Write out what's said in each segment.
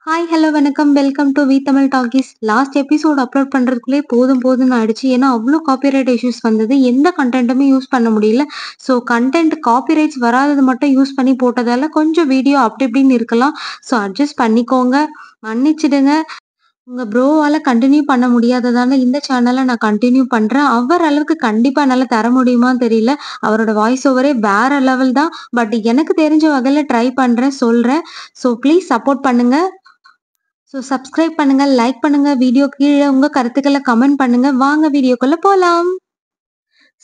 Hi, hello, வணக்கம். Welcome to V Tamil talkies. Last episode upload பண்றதுக்குள்ளயே போதும் போதும்ன்னு ஆயிடுச்சு. ஏன்னா, அவ்ளோ காப்பிரைட் இஷ்யூஸ் வந்தது. எந்த கன்டென்ட்டுமே யூஸ் பண்ண முடியல. ஸோ, கன்டென்ட் காப்பிரைட்ஸ் வராதது மட்டும் யூஸ் பண்ணி போட்டதால கொஞ்சம் வீடியோ அப்படி இப்படின்னு இருக்கலாம். ஸோ, அட்ஜஸ்ட் பண்ணிக்கோங்க. மன்னிச்சிடுங்க. உங்க ப்ரோவால கன்டின்யூ பண்ண முடியாததால இந்த சேனல நான் கன்டின்யூ பண்றேன். அவர் அளவுக்கு கண்டிப்பா என்னால தர முடியுமான்னு தெரியல. அவரோட வாய்ஸ் ஓவரே வேற லெவல் தான். பட் எனக்கு தெரிஞ்ச வகையில ட்ரை பண்றேன், சொல்றேன். ஸோ, ப்ளீஸ் சப்போர்ட் பண்ணுங்க. ஸோ சப்ஸ்கிரைப் பண்ணுங்க, லைக் பண்ணுங்க. வீடியோ கீழ உங்க கருத்துக்கள கமெண்ட் பண்ணுங்க. வாங்க வீடியோக்குள்ள போலாம்.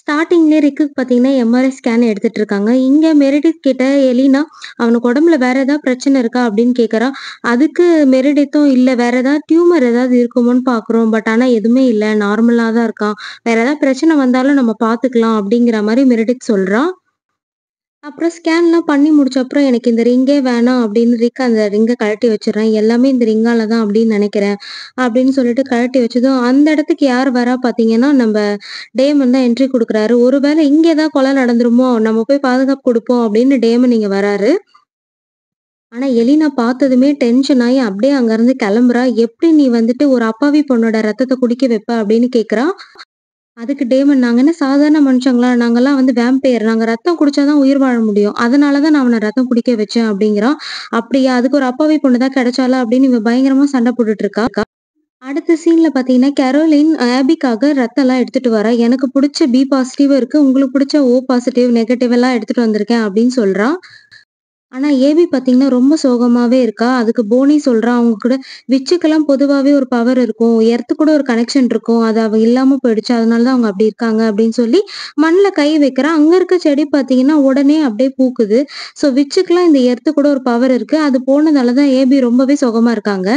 ஸ்டார்ட்டிங்லயே ரிக்குக்கு பார்த்தீங்கன்னா, எம்ஆர்ஐ ஸ்கேன் எடுத்துட்டு இருக்காங்க. இங்க மெரிடித் கிட்ட எலினா, "அவனுக்கு உடம்புல வேற ஏதாவது பிரச்சனை இருக்கா?" அப்படின்னு கேட்கறா. அதுக்கு மெரிடித்தும், "இல்ல வேற ஏதாவது டியூமர் ஏதாவது இருக்குமோன்னு பார்க்குறோம். பட் ஆனா எதுவுமே இல்ல. நார்மலா தான் இருக்கான். வேற ஏதாவது பிரச்சனை வந்தாலும் நம்ம பார்த்துக்கலாம்." அப்படிங்கிற மாரி மெரிடித் சொல்றா. அப்புறம் ஸ்கேன்லாம் பண்ணி முடிச்ச அப்புறம், "எனக்கு இந்த ரிங்கே வேணாம்" அப்படின்னு ரிக் அந்த ரிங்க கழட்டி வச்சுடுறான். "எல்லாமே இந்த ரிங்கால தான் அப்படின்னு நெனைக்கிறேன்" அப்படின்னு சொல்லிட்டு கழட்டி வச்சதும், அந்த இடத்துக்கு யார் வரா பார்த்தீங்கன்னா, நம்ப டேமன் தான் என்ட்ரி குடுக்குறாரு. "ஒருவேளை இங்க ஏதாவது கொலை நடந்துருமோ? நம்ம போய் பாதுகாப்பு குடுப்போம்" அப்படின்னு டேமன் இங்க வராரு. ஆனா எலினா பார்த்ததுமே டென்ஷன் ஆயி அப்படியே அங்கருந்து கெளம்புறா. "எப்படி நீ வந்துட்டு ஒரு அப்பாவி பொண்ணோட ரத்தத்த குடிக்க வைப்ப?" அப்படின்னு கேட்கிறா. அதுக்கு டேமன், "நாங்க என்ன சாதாரண மனுஷங்களா? நாங்கலாம் வந்து வேம்பயர். நாங்க ரத்தம் குடிச்சா தான் உயிர் வாழ முடியும். அதனால தான் நான் அவன ரத்தம் குடிக்க வச்சேன்" அப்படிங்கிறான். "அப்படியா? அதுக்கு ஒரு அப்பாவி பொண்ணு தான் கிடைச்சாளா?" அப்படின்னு இவ பயங்கரமா சண்டை போட்டுட்டு இருக்கா. அடுத்த சீன்ல பார்த்தீங்கன்னா, கரோலின் ஆபிக்காக ரத்தம்லாம் எடுத்துட்டு வரா. "எனக்கு புடிச்ச பி பாசிட்டிவ் இருக்கு. உங்களுக்கு புடிச்ச ஓ பாசிட்டிவ், நெகட்டிவ் எல்லாம் எடுத்துட்டு வந்திருக்கேன்" அப்படின்னு சொல்றா. ஆனா ஏபி பார்த்தீங்கன்னா, ரொம்ப சோகமாவே இருக்கா. அதுக்கு போனி சொல்றான், "அவங்க கூட விட்சுக்கெல்லாம் பொதுவாவே ஒரு பவர் இருக்கும். எர்த் கூட ஒரு கனெக்ஷன் இருக்கும். அது அவ இல்லாம போயிடுச்சு. அதனால தான் அவங்க அப்படி இருக்காங்க" அப்படின்னு சொல்லி மண்ல கை வைக்கிறா. அங்க இருக்க செடி பார்த்தீங்கன்னா, உடனே அப்படியே பூக்குது. ஸோ விட்சுக்குலாம் இந்த எர்த் கூட ஒரு பவர் இருக்கு. அது போனதால தான் ஏபி ரொம்பவே சோகமா இருக்காங்க.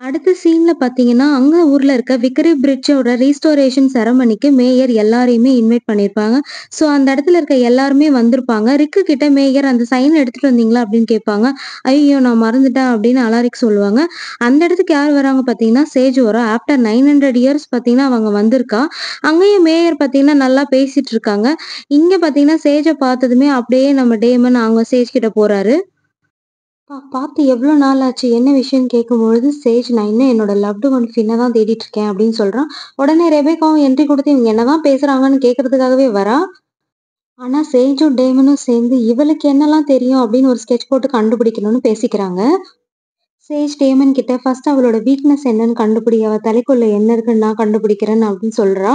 அடுத்த சீன்ல பார்த்தீங்கன்னா, அங்க ஊர்ல இருக்க விக்ரி பிரிட்ஜோட ரீஸ்டோரேஷன் செரமனிக்கு மேயர் எல்லாரையுமே இன்வைட் பண்ணியிருப்பாங்க. ஸோ, அந்த இடத்துல இருக்க எல்லாருமே வந்திருப்பாங்க. ரிக்கு கிட்ட மேயர் அந்த சைன் எடுத்துட்டு வந்தீங்களா? அப்படின்னு கேட்பாங்க. "ஐயய்யோ! நான் மறந்துட்டேன்" அப்படின்னு அலாரிக் சொல்லுவாங்க. அந்த இடத்துக்கு யார் வராங்க பார்த்தீங்கன்னா, சேஜ் வரா. ஆஃப்டர் 900 இயர்ஸ் பார்த்தீங்கன்னா, அவங்க வந்திருக்கா. அங்கேயும் மேயர் பார்த்தீங்கன்னா, நல்லா பேசிட்டு இருக்காங்க. இங்க பார்த்தீங்கன்னா, சேஜ பார்த்ததுமே அப்படியே நம்ம டேமன் அவங்க சேஜ் கிட்ட போறாரு. பார்த்து எவ்ளோ நாள் ஆச்சு? என்ன விஷயம்ன்னு கேட்கும்பொழுது, "சேஜ், நான் இன்னும் என்னோட லவ்டு ஒன் ஃபின்ன தான் தேடிட்டு இருக்கேன்" அப்படின்னு சொல்றான். உடனே ரெபேக்காவும் என்ட்ரி குடுத்து இவங்க என்னதான் பேசுறாங்கன்னு கேட்கறதுக்காகவே வரா. ஆனா சேஜும், டேமனும் சேர்ந்து இவளுக்கு என்னலாம் தெரியும் அப்படின்னு ஒரு ஸ்கெட்ச் போட்டு கண்டுபிடிக்கணும்னு பேசிக்கிறாங்க. சேஜ் டேமன் கிட்ட, "ஃபர்ஸ்ட் அவளோட வீக்னஸ் என்னன்னு கண்டுபிடி. அவ தலைக்குள்ள என்ன இருக்குன்னு நான் கண்டுபிடிக்கிறேன்" அப்படின்னு சொல்றா.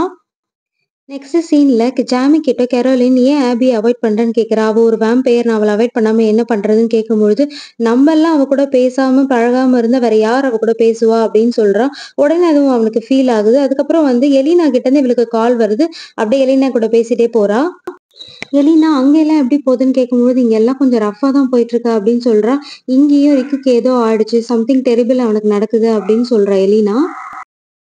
நெக்ஸ்ட் சீன்ல ஜாமி கிட்ட கெரோலின் ஏன் ஆபிய அவாய்ட் பண்றேன்னு கேட்கிறா. அவ ஒரு வேம்பயர். நான் அவள அவாய்ட் பண்ணாம என்ன பண்றதுன்னு கேட்கும்பொழுது, "நம்மலாம் அவ கூட பேசாம, பழகாம இருந்தா வேற யார் அவ கூட பேசுவா?" அப்படின்னு சொல்றா. உடனே அதுவும் அவனுக்கு ஃபீல் ஆகுது. அதுக்கப்புறம் வந்து எலினா கிட்ட இருந்து இவளுக்கு கால் வருது. அப்படியே எலினா கூட பேசிட்டே போறா. எலினா, "அங்க எல்லாம் எப்படி போகுதுன்னு?" கேட்கும்போது, "இங்க எல்லாம் கொஞ்சம் ரஃப்பா தான் போயிட்டு இருக்கு" அப்படின்னு சொல்றா. "இங்கேயும் ரிக்குக்கு ஏதோ ஆயிடுச்சு. சம்திங் டெரிபிள் அவனுக்கு நடக்குது" அப்படின்னு சொல்றா எலினா.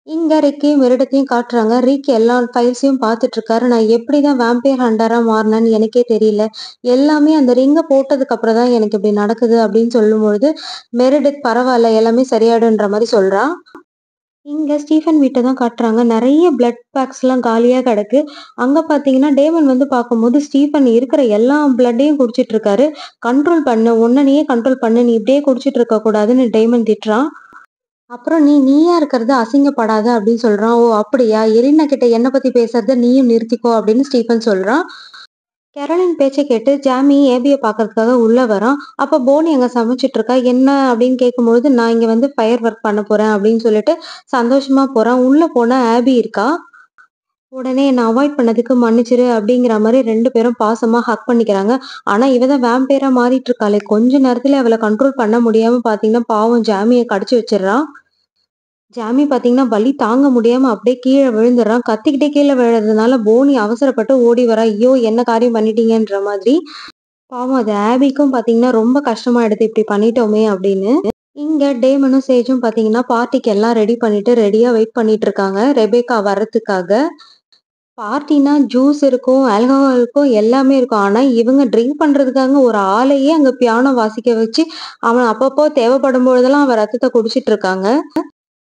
இங்க ரிக்கையும் மிருடத்தையும் காட்டுறாங்க. ரிக் எல்லா ஃபைல்ஸையும் பார்த்துட்டு இருக்காரு. நான் எப்படிதான் வேம்பயர் ஹண்டரா மாறுனேன்னு எனக்கே தெரியல. எல்லாமே அந்த ரிங்க போட்டதுக்கு அப்புறம் தான் எனக்கு இப்படி நடக்குது அப்படின்னு சொல்லும்பொழுது, மெரிடித், "பரவால்ல, எல்லாமே சரியாயிடும்ன்ற" மாரி சொல்றா. இங்க ஸ்டீஃபன் வீட்ட தான் காட்டுறாங்க. நெறைய பிளட் பேக்ஸ்லாம் காலியா கிடக்கு. அங்க பார்த்தீங்கன்னா, டேமன் வந்து பார்க்கும்போது ஸ்டீஃபன் இருக்கிற எல்லா பிளட்டையும் குடிச்சிட்டு இருக்காரு. "கண்ட்ரோல் பண்ணு. உன்ன நீயே கண்ட்ரோல் பண்ணு. நீ இப்படியே குடிச்சிட்டு இருக்க கூடாதுன்னு" டேமன் திட்டுறான். அப்புறம், "நீயா இருக்கிறது அசிங்கப்படாத" அப்படின்னு சொல்றான். "ஓ! அப்படியா? எலினா கிட்ட என்ன பத்தி பேசுறத நீயும் நிறுத்திக்கோ" அப்படின்னு ஸ்டீஃபன் சொல்றான். கேரோலின் பேச்ச கேட்டு ஜாமி ஏபிய பார்க்கறதுக்காக உள்ள வரான். அப்ப போனி அங்க சமைச்சுட்டு இருக்கா. "என்ன?" அப்படின்னு கேட்கும்பொழுது, "நான் இங்க வந்து ஃபயர் ஒர்க் பண்ண போறேன்" அப்படின்னு சொல்லிட்டு சந்தோஷமா போறான். உள்ள போனா ஆபி இருக்கா. உடனே, "என்ன அவாய்ட் பண்ணதுக்கு மன்னிச்சிரு" அப்படிங்கிற மாரி 2 பேரும் பாசமா ஹக் பண்ணிக்கிறாங்க. ஆனா இவ தான் வேம்பயரா மாறிட்டு இருக்காளே! கொஞ்ச நேரத்துல அவள கண்ட்ரோல் பண்ண முடியாம பார்த்தீங்கன்னா, பாவம் ஜாமிய கடிச்சு வச்சிர்றா. ஜாமி பார்த்தீங்கன்னா, வலி தாங்க முடியாம அப்படியே கீழ விழுந்துர்றான். கத்திக்கிட்டே கீழ விழுறதுனால போனி அவசரப்பட்டு ஓடி வரா. "ஐயோ! என்ன காரியம் பண்ணிட்டீங்கன்ற" மாதிரி. பாவம் அது ஆபிக்கும் பார்த்தீங்கன்னா, ரொம்ப கஷ்டமாயிடுது இப்படி பண்ணிட்டோமே அப்படின்னு. இங்க டேமனும், சேஜும் பார்த்தீங்கன்னா, பார்ட்டிக்கு எல்லாம் ரெடி பண்ணிட்டு ரெடியா வெயிட் பண்ணிட்டு இருக்காங்க. ரெபேக்கா வர்றதுக்காக. பார்ட்டினா ஜூஸ் இருக்கும், ஆல்கஹால் இருக்கும், எல்லாமே இருக்கும். ஆனா இவங்க ட்ரிங்க் பண்றதுக்காக ஒரு ஆளையே அங்க பியானோ வாசிக்க வச்சு, அவன் அப்பப்போ தேவைப்படும் பொழுதெல்லாம் அவன் ரத்தத்த குடிச்சிட்டு இருக்காங்க.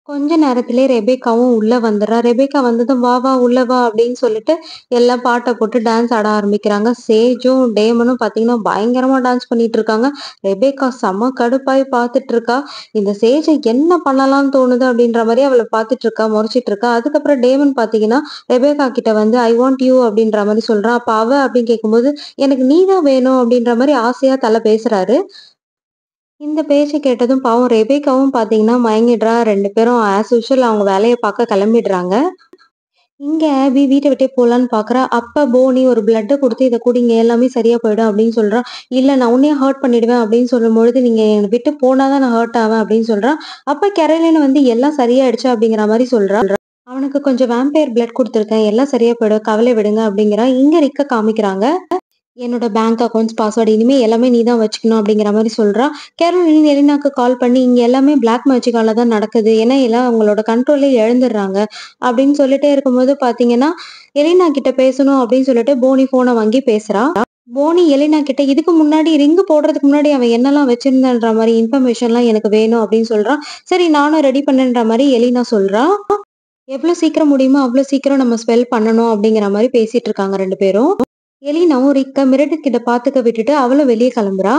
கொஞ்ச நேரத்திலே ரெபேக்காவும் உள்ள வந்துர்றா. ரெபேக்கா வந்ததும், "வா, வா உள்ள வா" அப்படின்னு சொல்லிட்டு எல்லாம் பாட்ட போட்டு டான்ஸ் ஆட ஆரம்பிக்கிறாங்க. சேஜும், டேமனும் பார்த்தீங்கன்னா, பயங்கரமா டான்ஸ் பண்ணிட்டு இருக்காங்க. ரெபேக்கா செம்ம கடுப்பாயி பார்த்துட்டு இருக்கா. இந்த சேஜ என்ன பண்ணலாம்னு தோணுது அப்படின்ற மாரி அவள பார்த்துட்டு இருக்கா, முறைச்சிட்டு இருக்கா. அதுக்கப்புறம் டேமன் பார்த்தீங்கன்னா, ரெபேக்கா கிட்ட வந்து, "ஐ வாண்ட் யூ" அப்படின்ற மாரி சொல்றான். அப்ப அவ அப்படின்னு கேட்கும்போது, "எனக்கு நீ தான் வேணும்" அப்படின்ற மாரி ஆசையா பேசுறாரு. இந்த பேச்ச கேட்டதும் பாவம் ரெபேக்காவும் பார்த்தீங்கன்னா மயங்கிடுறா. 2 பேரும் ஆஸ் யூசுவல் அவங்க வேலைய பார்க்க கிளம்பிடுறாங்க. இங்க ஆபி வீட்ட விட்டே போலான்னு பார்க்குறா. அப்ப போனி ஒரு பிளட்ட குடுத்து இத குடிங்க எல்லாமே சரியா போயிடும் அப்படின்னு சொல்றான். இல்ல நான் உன்னையும் ஹர்ட் பண்ணிடுவேன் அப்படின்னு சொல்லும்பொழுது, நீங்க என்ன விட்டு போனா தான் நான் ஹர்ட் ஆவேன் அப்படின்னு சொல்றான். அப்ப கேரோலின் வந்து எல்லாம் சரியாயிடுச்சு அப்படிங்கிற மாரி சொல்றா. அவனுக்கு கொஞ்சம் வேம்பயர் பிளட் குடுத்துருக்கேன். எல்லாம் சரியா போயிடும். கவலை விடுங்க அப்படிங்கிறான். இங்க ரிக்க காமிக்கிறாங்க. என்னோட பேங்க் அக்கவுண்ட்ஸ் பாஸ்வேர்ட் இனிமே எல்லாமே நீ தான் வச்சுக்கணும் அப்படிங்கிற மாரி சொல்றா. கேரோலின் எலினாக்கு கால் பண்ணி, "இங்க எல்லாமே பிளாக் மேஜிக்கால தான் நடக்குது. ஏன்னா எல்லாம் அவங்களோட கண்ட்ரோலே இழந்துடுறாங்க." அப்படின்னு சொல்லிட்டே இருக்கும்போது பார்த்தீங்கன்னா, எலினா கிட்ட பேசணும் அப்படின்னு சொல்லிட்டு போனி ஃபோன வாங்கி பேசுறா. போனி எலினா கிட்ட இதுக்கு முன்னாடி ரிங் போடுறதுக்கு முன்னாடி அவன் என்னலாம் வச்சிருந்தான்ற மாரி இன்ஃபர்மேஷன்லாம் எனக்கு வேணும் அப்படின்னு சொல்றான். சரி நானும் ரெடி பண்ணேன்ற மாரி எலினா சொல்றா. எவ்வளோ சீக்கிரம் முடியுமோ அவ்வளோ சீக்கிரம் நம்ம ஸ்பெல் பண்ணணும் அப்படிங்கிற மாரி பேசிட்டு இருக்காங்க 2 பேரும். எலினாவும் ரிக்க மெரிடித் கிட்ட பாத்துக்க விட்டுட்டு அவளும் வெளியே கிளம்புறா.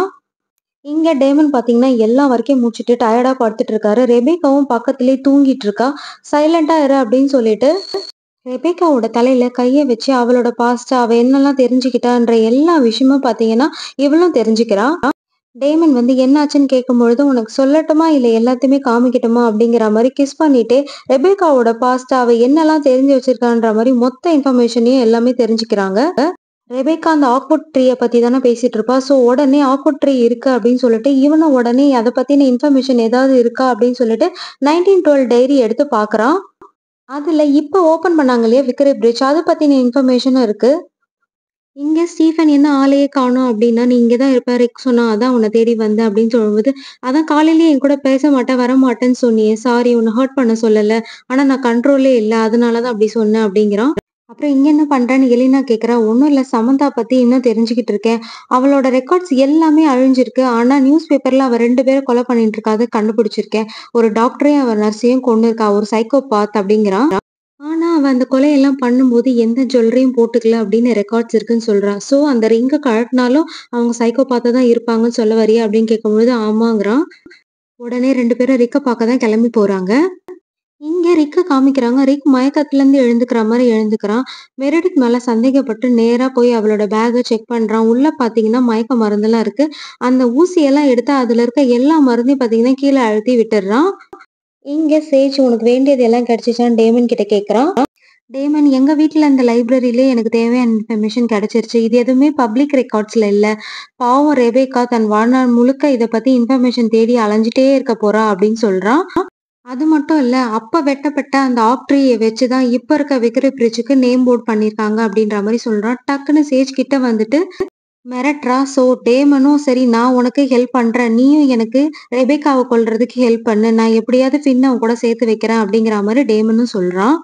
இங்க டேமன் பாத்தீங்கன்னா எல்லா வரைக்கும் முடிச்சுட்டு டயர்டா படுத்துட்டு இருக்காரு. ரெபேக்காவும் பக்கத்திலேயே தூங்கிட்டு இருக்கா. சைலண்டா இரு அப்படின்னு சொல்லிட்டு ரெபேக்காவோட தலையில கைய வச்சு அவளோட பாஸ்ட் அவ என்னெல்லாம் தெரிஞ்சுக்கிட்டான்ற எல்லா விஷயமும் பாத்தீங்கன்னா இவளும் தெரிஞ்சுக்கிறா. டேமன் வந்து என்னாச்சுன்னு கேட்கும்பொழுது உனக்கு சொல்லட்டுமா இல்ல எல்லாத்தையுமே காமிக்கட்டுமா அப்படிங்கிற மாதிரி கிஸ் பண்ணிட்டு ரெபேக்காவோட பாஸ்ட் அவ என்னெல்லாம் தெரிஞ்சு வச்சிருக்கான்ற மாதிரி மொத்த இன்ஃபர்மேஷனையும் எல்லாமே தெரிஞ்சுக்கிறாங்க. ரெபேக்கா அந்த ஆக்வுட் ட்ரீய பத்தி தானே பேசிட்டு இருப்பா. ஸோ உடனே ஆக்வுட் ட்ரீ இருக்கு அப்படின்னு சொல்லிட்டு, இவனும் உடனே அத பத்தின இன்ஃபர்மேஷன் ஏதாவது இருக்கா அப்படின்னு சொல்லிட்டு 1912 டைரி எடுத்து பார்க்குறான். அதுல இப்ப ஓப்பன் பண்ணாங்க இல்லையா விக்ரி பிரிட்ஜ் அத பத்தின இன்ஃபர்மேஷனும் இருக்கு. இங்க ஸ்டீஃபன் என்ன ஆளையே காணோம் அப்படின்னா, "நீ இங்க தான் இருப்ப ரிக் சொன்னா, அதான் உன்ன தேடி வந்தேன்" அப்படின்னு சொல்லும்போது, "அதான் காலையிலேயே என் கூட பேச மாட்டேன், வரமாட்டேன்னு சொன்னியே. சாரி உன்ன ஹர்ட் பண்ண சொல்லல. ஆனா நான் கண்ட்ரோல்லே இல்ல. அதனால தான் அப்படி சொன்னேன்" அப்படிங்கிறான். அப்புறம் இங்க என்ன பண்றேன்னு எலினா கேட்கிறா. ஒண்ணும் இல்ல சமந்தா பத்தி இன்னும் தெரிஞ்சுக்கிட்டு இருக்கேன். அவளோட ரெக்கார்ட்ஸ் எல்லாமே அழிஞ்சிருக்கு. ஆனா நியூஸ் பேப்பர்ல அவ 2 பேர கொலை பண்ணிட்டு இருக்கறத கண்டுபிடிச்சிருக்கேன். ஒரு டாக்டரையும் அவ நர்ஸையும் கொன்னுருக்கா. ஒரு சைக்கோபாத் அப்படிங்கிறான். ஆனா அவ அந்த கொலையெல்லாம் பண்ணும்போது எந்த ஜுவல்லரியும் போட்டுக்கல அப்படின்னு ரெக்கார்ட்ஸ் இருக்குன்னு சொல்றா. சோ அந்த ரிங்க கழட்டினாலும் அவங்க சைக்கோபாத்தா தான் இருப்பாங்கன்னு சொல்ல வரியா அப்படின்னு கேட்கும்பொழுது ஆமாங்கிறான். உடனே 2 பேரும் ரிக்க பார்க்க தான் கிளம்பி போறாங்க. இங்க ரிக்க காமிக்கிறாங்க. ரிக் மயக்கத்துலருந்து எழுந்துக்கிற மாரி எழுந்துக்கிறான். மெரிடித் மேல சந்தேகப்பட்டு நேரா போய் அவளோட பேக்க செக் பண்றான். உள்ள பார்த்தீங்கன்னா, மயக்க மருந்தெல்லாம் இருக்கு. அந்த ஊசியெல்லாம் எடுத்து அதுல இருக்க எல்லா மருந்தையும் பார்த்தீங்கன்னா, கீழ அழுத்தி விட்டுர்றான். இங்க சேஜ் உனக்கு வேண்டியது எல்லாம் கிடைச்சுச்சான்னு டேமன் கிட்ட கேட்கறான். டேமன் எங்க வீட்ல இந்த லைப்ரரியிலே எனக்கு தேவையான இன்ஃபர்மேஷன் கிடைச்சிருச்சு. இது எதுவுமே பப்ளிக் ரெக்கார்ட்ஸ்ல இல்ல. பாவம் ரெபேக்கா தன் வாழ்நாள் முழுக்க இத பத்தி இன்ஃபர்மேஷன் தேடி அலைஞ்சுட்டே இருக்க போறா அப்படின்னு சொல்றான். அது மட்டும் இல்ல, அப்ப வெட்டப்பட்ட அந்த ஆக் ட்ரீய வச்சு தான் இப்ப இருக்க விக்ரி பிரிட்ஜுக்கு நேம் போர்ட் பண்ணியிருக்காங்க அப்படின்ற மாரி சொல்றான். டக்குன்னு சேஜ் கிட்ட வந்துட்டு மிரட்டுறா. ஸோ டேமனும் சரி நான் உனக்கு ஹெல்ப் பண்றேன். நீயும் எனக்கு ரெபேக்காவ கொல்றதுக்கு ஹெல்ப் பண்ணு. நான் எப்படியாவது ஃபின்ன உன் கூட சேர்த்து வைக்கிறேன் அப்படிங்கிற மாரி டேமனும் சொல்றான்.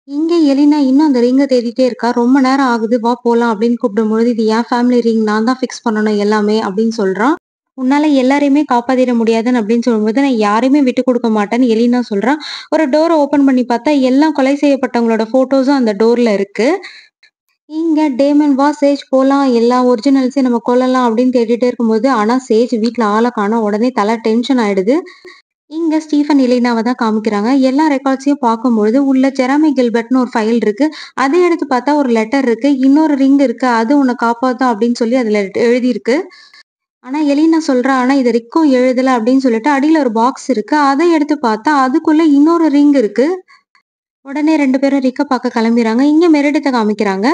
இங்க எலினா இன்னும் அந்த ரிங்க தேடிட்டே இருக்கா. ரொம்ப நேரம் ஆகுது. வா போலாம் அப்படின்னு கூப்பிடும்பொழுது, இது என் ஃபேமிலி ரிங். நான் தான் ஃபிக்ஸ் பண்ணணும் எல்லாமே அப்படின்னு சொல்றான். உன்னால எல்லாரையுமே காப்பாத்திட முடியாதுன்னு அப்படின்னு சொல்லும்போது, நான் யாரையுமே விட்டுக் குடுக்க மாட்டேன்னு எலினா சொல்றா. ஒரு டோர ஓப்பன் பண்ணி பார்த்தா, எல்லா கொலை செய்யப்பட்டவங்களோட ஃபோட்டோஸும் அந்த டோர்ல இருக்கு. இங்க டேமன் வா சேஜ் போலாம். எல்லா ஒரிஜினல்ஸையும் நம்ம கொல்லலாம் அப்படின்னு தேடிட்டே இருக்கும்போது, ஆனா சேஜ் வீட்ல ஆள காணோம். உடனே தல டென்ஷன் ஆயிடுது. இங்க ஸ்டீஃபன் எலினாவ தான் காமிக்கிறாங்க. எல்லா ரெக்கார்ட்ஸையும் பார்க்கும்பொழுது, உள்ள ஜெரமி கில்பர்ட்ன்னு ஒரு ஃபைல் இருக்கு. அத எடுத்து பார்த்தா ஒரு லெட்டர் இருக்கு. இன்னொரு ரிங் இருக்கு. அது உன்ன காப்பாத்தும் அப்படின்னு சொல்லி அதுல எழுதியிருக்கு. ஆனா எலினா சொல்றா, ஆனா இத ரிக்கும் எழுதல அப்படின்னு சொல்லிட்டு அடியில ஒரு பாக்ஸ் இருக்கு. அத எடுத்து பார்த்தா, அதுக்குள்ள இன்னொரு ரிங் இருக்கு. உடனே 2 பேரும் ரிக்க பார்க்க கிளம்பிறாங்க. இங்க மெரிடித்த காமிக்கிறாங்க.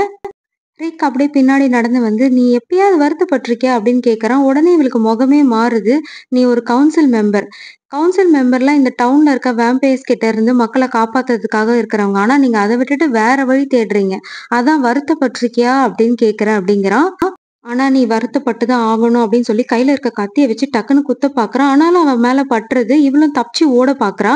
ரிக் அப்படியே பின்னாடி நடந்து வந்து, "நீ எப்பயாவது வருத்தப்பட்டுருக்கியா?" அப்படின்னு கேட்கறான். உடனே இவளுக்கு முகமே மாறுது. "நீ ஒரு கவுன்சில் மெம்பர். கவுன்சில் மெம்பர்லாம் இந்த டவுன்ல இருக்க வேம்பயர்ஸ் கிட்ட இருந்து மக்கள காப்பாத்துறதுக்காக இருக்கிறவங்க. ஆனா நீங்க அத விட்டுட்டு வேற வழி தேடுறீங்க. அதான் வருத்தப்பட்டுருக்கியா?" அப்படின்னு கேட்கிறேன் அப்படிங்கிறான். ஆனா நீ வருத்தப்பட்டு தான் ஆகணும் அப்படின்னு சொல்லி கையில இருக்க கத்திய வச்சு டக்குன்னு குத்த பார்க்குறான். ஆனாலும் அவன் மேல பட்டுருது. இவளும் தப்பிச்சு ஓட பார்க்குறா.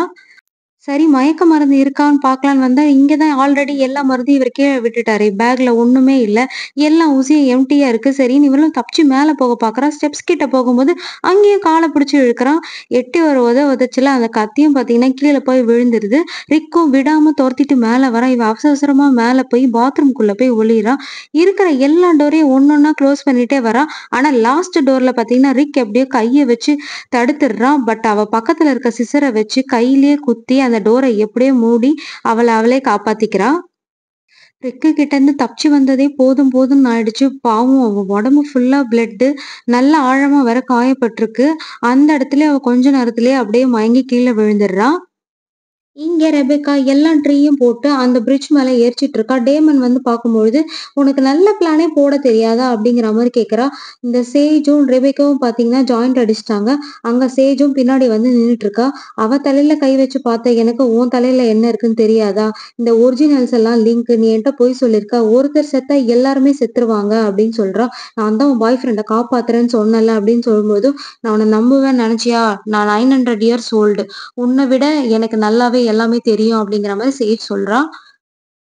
சரி மயக்க மருந்து இருக்கான்னு பார்க்கலான்னு வந்தா, இங்க தான் ஆல்ரெடி எல்லா மருந்தையும் இவரு கீழ விட்டுட்டாரே! பேக்ல ஒண்ணுமே இல்ல. எல்லா ஊசியும் எம்ப்டியா இருக்கு. சரின்னு இவளும் தப்பிச்சு மேல போக பார்க்குறா. ஸ்டெப்ஸ் கிட்ட போகும்போது, அங்கேயும் கால பிடிச்சு இழுக்குறான். எட்டி ஒரு உதைச்சுல அந்த கத்தியும் பார்த்தீங்கன்னா, கீழ போய் விழுந்துருது. ரிக்கும் விடாம தொரத்திட்டு மேல வரான். இவ அவசர அவசரமா மேல போய் பாத்ரூம்குள்ள போய் ஒளியிறா. இருக்கிற எல்லா டோரையும் ஒண்ணொன்னா க்ளோஸ் பண்ணிட்டே வரா. ஆனா லாஸ்ட் டோர்ல பார்த்தீங்கன்னா, ரிக் எப்படியோ கைய வச்சு தடுத்துடுறான். பட் அவ பக்கத்துல இருக்க சிசர வச்சு கையிலேயே குத்தி அந்த டோர எப்படியோ மூடி அவளே காப்பாத்திக்கிறா. ரிக்கு கிட்ட இருந்து தப்பிச்சு வந்ததே போதும் போதும்ன்னு ஆயிடுச்சு. பாவம் அவ உடம்பு ஃபுல்லா பிளட்டு. நல்ல ஆழமா வேற காயப்பட்டிருக்கு. அந்த இடத்துலயே அவ கொஞ்ச நேரத்திலேயே அப்படியே மயங்கி கீழ விழுந்துடுறா. இங்க ரெபெக்கா எல்லா ட்ரீயும் போட்டு அந்த பிரிட்ஜ் மேல எரிச்சிட்டு இருக்கா. டேமன் வந்து பார்க்கும்பொழுது, "உனக்கு நல்ல பிளானே போட தெரியாதா?" அப்படிங்கிற மாரி கேட்கிறா. இந்த சேஜும், ரெபெக்காவும் பார்த்தீங்கன்னா ஜாயிண்ட் அடிச்சுட்டாங்க. அங்க சேஜும் பின்னாடி வந்து நின்னுட்டு இருக்கா. அவ தலையில கை வச்சு பார்த்த எனக்கு உன் தலையில என்ன இருக்குன்னு தெரியாதா? இந்த ஒரிஜினல்ஸ் எல்லாம் லிங்க் நீ என்ட்ட பொய் சொல்லியிருக்க. ஒருத்தர் செத்தா எல்லாருமே செத்துருவாங்க அப்படின்னு சொல்றா. "நான் தான் உன் பாய் ஃப்ரெண்ட காப்பாத்துறேன்னு சொன்னேன்ல" அப்படின்னு சொல்லும்போது, "நான் உன்ன நம்புவேன்னு நெனச்சியா? நான் 900 இயர்ஸ் ஓல்டு. உன்ன விட எனக்கு நல்லாவே எல்லாமே தெரியும் அப்படிங்கிற மாரி சேஜ் சொல்றா.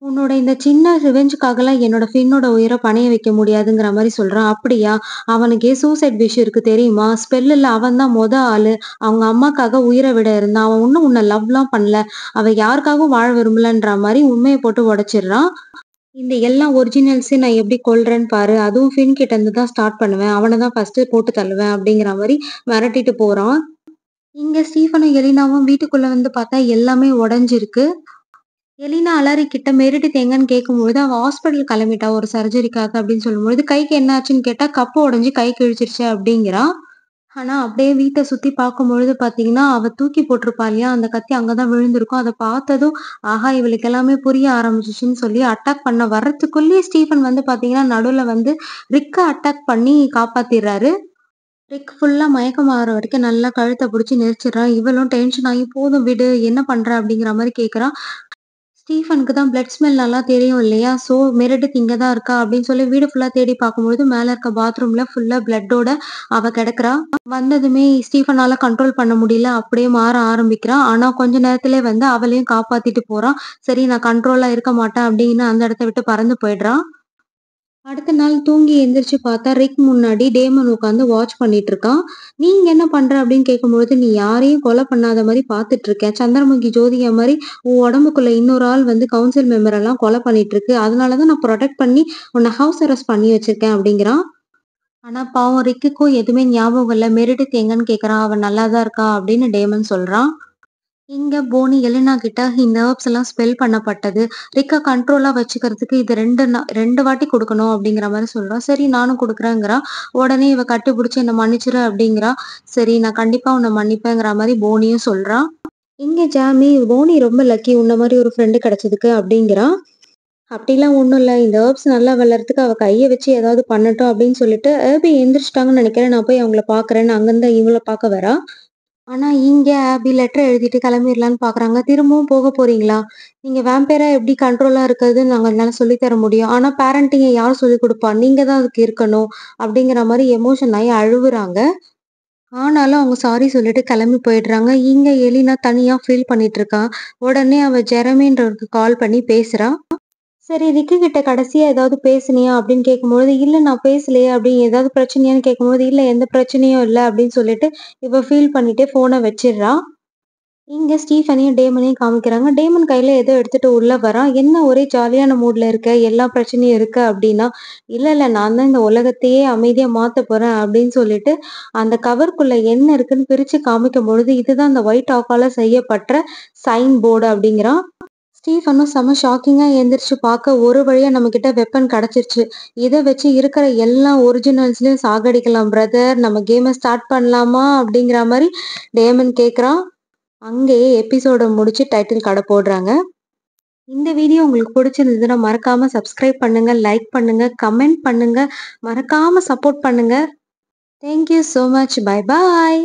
உன்னோட இந்த சின்ன ரிவெஞ்சுக்காகலாம் என்னோட ஃபின்னோட உயிர பணய வைக்க முடியாதுங்கிற மாரி சொல்றான். அப்படியா? அவனுக்கே சூசைட் விஷ் இருக்கு தெரியுமா? ஸ்பெல்லுல அவன் தான் ஆளு. அவங்க அம்மாக்காக உயிர விட இருந்தான். அவன் ஒண்ணும் உன்ன லவ்லாம் பண்ணல. அவ யாருக்காகவும் வாழ விரும்பலன்ற மாரி உண்மைய போட்டு உடைச்சிடுறான். இந்த எல்லா ஒரிஜினல்ஸையும் நான் எப்படி கொல்றேன்னு பாரு. அதுவும் ஃபின் கிட்ட இருந்து தான் ஸ்டார்ட் பண்ணுவேன். அவன தான் ஃபர்ஸ்ட்டு போட்டு தள்ளுவேன் அப்படிங்கிற மாரி மிரட்டிட்டு போறான். இங்க ஸ்டீஃபனும் எலினாவும் வீட்டுக்குள்ள வந்து பார்த்தா எல்லாமே உடைஞ்சிருக்கு. எலினா அலறிக்கிட்ட மெரிடித் எங்கன்னு கேட்கும்பொழுது, அவ ஹாஸ்பிட்டல் கிளம்பிட்டா ஒரு சர்ஜரிக்காக அப்படின்னு சொல்லும்பொழுது, கைக்கு என்ன ஆச்சுன்னு கேட்டா, கப்பு உடைஞ்சு கை கிழிச்சிருச்சு அப்படிங்கிறா. ஆனா அப்படியே வீட்ட சுத்தி பார்க்கும்பொழுது பார்த்தீங்கன்னா, அவ தூக்கி போட்டிருப்பா இல்லையா, அந்த கத்தி அங்க தான் விழுந்திருக்கும். அத பார்த்ததும், ஆஹா இவளுக்கு எல்லாமே புரிய ஆரம்பிச்சுச்சுன்னு சொல்லி அட்டாக் பண்ண வர்றதுக்குள்ளயே ஸ்டீஃபன் வந்து பார்த்தீங்கன்னா, நடுவுல வந்து ரிக்க அட்டாக் பண்ணி காப்பாத்திர்றாரு. ரிக் ஃபுல்லா மயக்கமாகுற வரைக்கும் நல்லா கழுத்த புடிச்சு நெரிச்சிடுறான். இவளும் டென்ஷன் ஆகி, "போதும் விடு, என்ன பண்ற?" அப்படிங்கிற மாரி கேட்கிறா. ஸ்டீஃபனுக்கு தான் பிளட் ஸ்மெல் நல்லா தெரியும் இல்லையா? ஸோ மெரிடித் இங்க தான் இருக்கா அப்படின்னு சொல்லி வீடு ஃபுல்லா தேடி பார்க்கும்பொழுது, மேல இருக்க பாத்ரூம்ல ஃபுல்லா பிளட்டோட அவ கிடக்குறா. வந்ததுமே ஸ்டீஃபனால கண்ட்ரோல் பண்ண முடியல. அப்படியே மாற ஆரம்பிக்கிறான். ஆனா கொஞ்ச நேரத்திலே வந்து அவளையும் காப்பாத்திட்டு போறான். சரி நான் கண்ட்ரோலா இருக்க மாட்டேன் அப்படின்னு அந்த இடத்த விட்டு பறந்து போயிடுறான். அடுத்த நாள் தூங்கி எந்திரிச்சு பார்த்தா, ரிக் முன்னாடி டேமன் உட்காந்து வாட்ச் பண்ணிட்டு இருக்கான். "நீ இங்க என்ன பண்ற?" அப்படின்னு கேட்கும்பொழுது, "நீ யாரையும் கொலை பண்ணாத மாரி பார்த்துட்டு இருக்கேன். சந்திரமுகி ஜோதிகா மாரி உன் உடம்புக்குள்ள இன்னொரு ஆள் வந்து கவுன்சில் மெம்பர் எல்லாம் கொலை பண்ணிட்டு இருக்கு. அதனால தான் நான் புரொடெக்ட் பண்ணி உன்ன ஹவுஸ் அரெஸ்ட் பண்ணி வச்சிருக்கேன்" அப்படிங்கிறான். ஆனா பாவம் ரிக்குக்கும் எதுவுமே ஞாபகம் இல்ல. மெரிடித் எங்கன்னு கேட்கறான். "அவ நல்லா தான் இருக்கா" அப்படின்னு டேமன் சொல்றான். இங்க போனி எலினா கிட்ட இந்த ஹெர்ப்ஸ் எல்லாம் ஸ்பெல் பண்ணப்பட்டது. ரிக்க கண்ட்ரோலா வச்சுக்கிறதுக்கு இது 2 வாட்டி குடுக்கணும் அப்படிங்கிற மாரி சொல்றா. சரி நானும் குடுக்குறேங்கிறா. உடனே இவ கட்டிப்புடிச்சு என்ன மன்னிச்சுரு அப்படிங்கிறா. சரி நான் கண்டிப்பா உன்ன மன்னிப்பேங்கிற மாரி போனியும் சொல்றா. இங்க ஜாமி போனி ரொம்ப லக்கி உன்ன மாரி ஒரு ஃப்ரெண்ட் கிடைச்சதுக்கு அப்படிங்கிறா. அப்படிலாம் ஒண்ணும் இல்ல. இந்த ஹெர்ப்ஸ் நல்லா வளர்றதுக்கு அவ கைய வச்சு ஏதாவது பண்ணட்டும் அப்படின்னு சொல்லிட்டு, "ஏர்பி எந்திரிச்சுட்டாங்கன்னு நெனைக்கிறேன். நான் போய் அவங்கள பார்க்குறேன்னு" அங்கருந்து இவள பார்க்க வரா. ஆனா, இங்க அபி லெட்டர் எழுதிட்டு கிளம்பிர்லான்னு பாக்குறாங்க. திரும்பவும் போக போறீங்களா? நீங்க வேம்பயரா எப்படி கண்ட்ரோலா இருக்கிறதுன்னு நாங்க என்னால சொல்லி தர முடியும். ஆனா பேரண்டிங்க யார் சொல்லிக் குடுப்பா? நீங்க தான் அதுக்கு இருக்கணும். அப்படிங்கிற மாரி எமோஷன் ஆயி அழுவுறாங்க. ஆனாலும் அவங்க சாரி சொல்லிட்டு கிளம்பி போயிடுறாங்க. இங்க எலினா தனியா ஃபீல் பண்ணிட்டு இருக்கா. உடனே அவ ஜெரமின்றவருக்கு கால் பண்ணி பேசுறா. சரி ரிக்கு கிட்ட கடைசியா ஏதாவது பேசுனியா? அப்படின்னு கேட்கும்பொழுது, "இல்ல நான் பேசலையே" அப்படின்னு ஏதாவது பிரச்சனையான்னு கேட்கும்போது, "இல்ல எந்த பிரச்சனையும் இல்ல" அப்படின்னு சொல்லிட்டு இவ ஃபீல் பண்ணிட்டே ஃபோன வச்சிடுறா. இங்க ஸ்டீஃபனையும், டேமனையும் காமிக்கிறாங்க. டேமன் கையில ஏதோ எடுத்துட்டு உள்ள வரான். "என்ன ஒரே ஜாலியான மூட்ல இருக்க? எல்லா பிரச்சனையும் இருக்கு" அப்படின்னா, "இல்ல, இல்ல நான் தான் இந்த உலகத்தையே அமைதியா மாத்தப் போறேன்" அப்படின்னு சொல்லிட்டு, அந்த கவர்க்குள்ள என்ன இருக்குன்னு பிரிச்சு காமிக்கும்பொழுது, இதுதான் அந்த ஒயிட் ஆக்கால செய்யப்பட்ட சைன் போர்டு அப்படிங்கிறான். ஸ்டீஃபனும் செம ஷாக்கிங்கா எந்திரிச்சு பார்க்க, ஒரு வழியா நம்மகிட்ட வெப்பன் கிடைச்சிருச்சு. இத வச்சு இருக்கிற எல்லா ஒரிஜினல்ஸ்லயும் சாகடிக்கலாம் பிரதர். நம்ம கேம ஸ்டார்ட் பண்ணலாமா? அப்படிங்கிற மாரி டேமன் கேட்குறான். அங்கேயே எபிசோட முடிச்சு டைட்டில் கார்ட போடுறாங்க. இந்த வீடியோ உங்களுக்கு பிடிச்சிருந்ததுன்னா மறக்காம சப்ஸ்கிரைப் பண்ணுங்க, லைக் பண்ணுங்க, கமெண்ட் பண்ணுங்க. மறக்காம சப்போர்ட் பண்ணுங்க. Thank you so much. Bye bye.